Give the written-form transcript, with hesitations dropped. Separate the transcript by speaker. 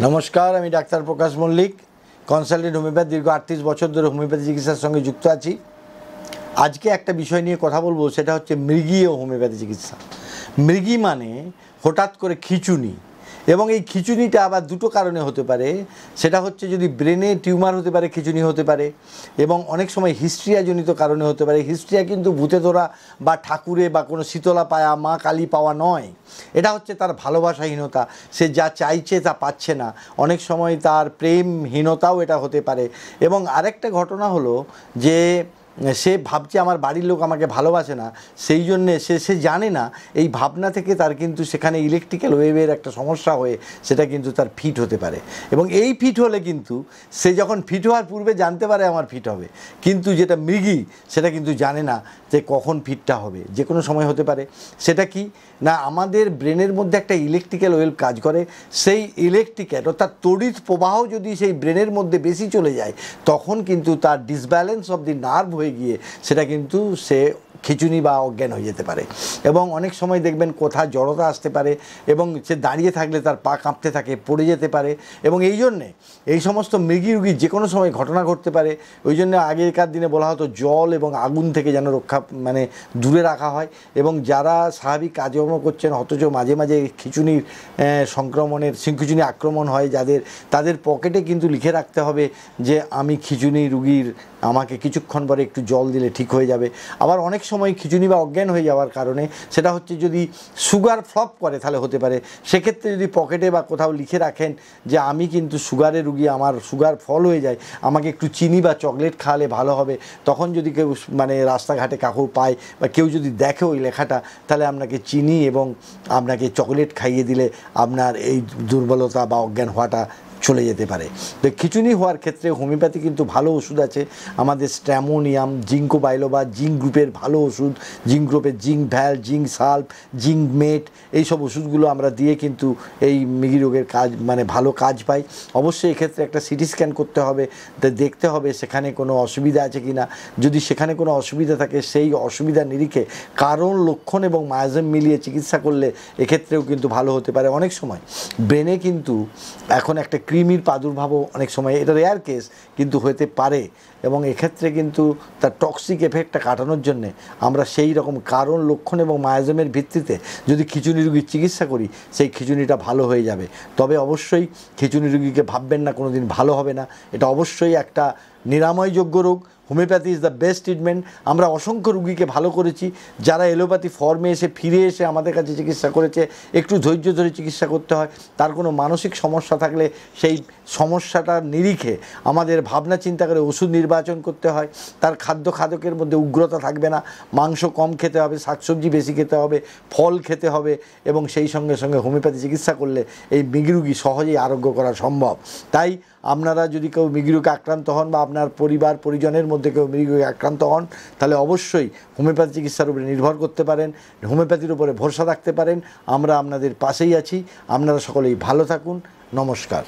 Speaker 1: নমস্কার, আমি ডাক্তার প্রকাশ Mallick, consultant homeopath. দীর্ঘ 38 বছর ধরে হোমিওপ্যাথি চিকিৎসার সঙ্গে যুক্ত আছি। আজকে একটা বিষয় নিয়ে কথা বলবো, সেটা হচ্ছে মৃগী ও হোমিওপ্যাথি চিকিৎসা। মৃগী মানে হঠাৎ করে খিঁচুনি, এবং এই খিঁচুনিটা আবার দুটো কারণে হতে পারে। সেটা হচ্ছে যদি ব্রেনে টিউমার হতে পারে, খিঁচুনি হতে পারে, এবং অনেক সময় হিস্ট্রিয়াজনিত কারণে হতে পারে। হিস্ট্রিয়া কিন্তু ভূতে ধরা বা ঠাকুরে বা কোনো শীতলা পায়া, মা কালী পাওয়া নয়। এটা হচ্ছে তার ভালোবাসাহীনতা, সে যা চাইছে তা পাচ্ছে না। অনেক সময় তার প্রেমহীনতাও এটা হতে পারে। এবং আরেকটা ঘটনা হলো যে সে ভাবছে আমার বাড়ির লোক আমাকে ভালোবাসে না, সেই জন্যে সে জানে না এই ভাবনা থেকে তার কিন্তু সেখানে ইলেকট্রিক্যাল ওয়েভের একটা সমস্যা হয়ে সেটা কিন্তু তার ফিট হতে পারে। এবং এই ফিট হলে কিন্তু সে যখন ফিট হওয়ার পূর্বে জানতে পারে আমার ফিট হবে, কিন্তু যেটা মৃগী সেটা কিন্তু জানে না যে কখন ফিটটা হবে, যে কোনো সময় হতে পারে। সেটা কি না, আমাদের ব্রেনের মধ্যে একটা ইলেকট্রিক্যাল ওয়েভ কাজ করে। সেই ইলেকট্রিক্যাল অর্থাৎ তড়িৎ প্রবাহ যদি সেই ব্রেনের মধ্যে বেশি চলে যায়, তখন কিন্তু তার ডিসব্যালেন্স অফ দি নার্ভ হয়ে গিয়ে সেটা কিন্তু সে খিঁচুনি বা অজ্ঞান হয়ে যেতে পারে। এবং অনেক সময় দেখবেন কোথাও জড়তা আসতে পারে, এবং সে দাঁড়িয়ে থাকলে তার পা কাঁপতে থাকে, পড়ে যেতে পারে। এবং এই জন্যে এই সমস্ত মৃগী রুগী যে কোনো সময় ঘটনা ঘটতে পারে। ওই জন্য আগেকার দিনে বলা হতো জল এবং আগুন থেকে যেন রক্ষা দূরে রাখা হয়। এবং যারা স্বাভাবিক কাজকর্ম করছেন অথচ মাঝে মাঝে খিঁচুনির খিঁচুনি আক্রমণ হয় যাদের, তাদের পকেটে কিন্তু লিখে রাখতে হবে যে আমি খিঁচুনি রুগীর, আমাকে কিছুক্ষণ পরে একটু জল দিলে ঠিক হয়ে যাবে। আবার অনেক সময় খিঁচুনি বা অজ্ঞান হয়ে যাওয়ার কারণে সেটা হচ্ছে যদি সুগার ফ্লপ করে তাহলে হতে পারে। সেক্ষেত্রে যদি পকেটে বা কোথাও লিখে রাখেন যে আমি কিন্তু সুগারের রুগী, আমার সুগার ফল হয়ে যায়, আমাকে একটু চিনি বা চকলেট খাওয়ালে ভালো হবে, তখন যদি কেউ রাস্তাঘাটে কাকু পায় বা কেউ যদি দেখে ওই লেখাটা, তাহলে আপনাকে চিনি এবং আপনাকে চকলেট খাইয়ে দিলে আপনার এই দুর্বলতা বা অজ্ঞান হওয়াটা চলে যেতে পারে। তো খিঁচুনি হওয়ার ক্ষেত্রে হোমিওপ্যাথি কিন্তু ভালো ওষুধ আছে। আমাদের স্ট্র্যামোনিয়াম, জিঙ্কো বাইলোবা, জিঙ্ক গ্রুপের ভালো ওষুধ, জিঙ্ক গ্রুপের জিঙ্ক ভ্যাল, জিঙ্ক সাল্প, জিঙ্ক মেট, এইসব ওষুধগুলো আমরা দিয়ে কিন্তু এই মৃগী রোগের কাজ ভালো কাজ পাই। অবশ্যই এক্ষেত্রে একটা সিটি স্ক্যান করতে হবে, দেখতে হবে সেখানে কোনো অসুবিধা আছে কি না। যদি সেখানে কোনো অসুবিধা থাকে, সেই অসুবিধার নিরিখে কারণ, লক্ষণ এবং মায়াজম মিলিয়ে চিকিৎসা করলে এক্ষেত্রেও কিন্তু ভালো হতে পারে। অনেক সময় ব্রেনে কিন্তু এখন একটা কৃমির প্রাদুর্ভাবও অনেক সময়, এটা রেয়ার কেস কিন্তু হতে পারে। এবং এক্ষেত্রে কিন্তু তার টক্সিক এফেক্টটা কাটানোর জন্যে আমরা সেই রকম কারণ, লক্ষণ এবং মায়াজমের ভিত্তিতে যদি খিঁচুনি রুগীর চিকিৎসা করি, সেই খিঁচুনিটা ভালো হয়ে যাবে। তবে অবশ্যই খিঁচুনি রুগীকে ভাববেন না কোনো দিন ভালো হবে না, এটা অবশ্যই একটা নিরাময়যোগ্য রোগ। Homeopathy is the best treatment. আমরা অসংখ্য রুগীকে ভালো করেছি, যারা এলোপ্যাথি ফর্মে এসে ফিরে এসে আমাদের কাছে চিকিৎসা করেছে। একটু ধৈর্য ধরে চিকিৎসা করতে হয়। তার কোনো মানসিক সমস্যা থাকলে সেই সমস্যাটার নিরিখে আমাদের ভাবনা চিন্তা করে ওষুধ নির্বাচন করতে হয়। তার খাদ্যের মধ্যে উগ্রতা থাকবে না, মাংস কম খেতে হবে, শাকসবজি বেশি খেতে হবে, ফল খেতে হবে, এবং সেই সঙ্গে সঙ্গে হোমিওপ্যাথি চিকিৎসা করলে এই মৃগী রুগী সহজেই আরোগ্য করা সম্ভব। তাই আপনারা যদি কেউ মৃগী রোগে আক্রান্ত হন বা আপনার পরিবার পরিজনের মধ্যে কেউ মৃগী রোগে আক্রান্ত হন, তাহলে অবশ্যই হোমিওপ্যাথি চিকিৎসার উপরে নির্ভর করতে পারেন, হোমিওপ্যাথির উপরে ভরসা রাখতে পারেন। আমরা আপনাদের পাশেই আছি। আপনারা সকলেই ভালো থাকুন। নমস্কার।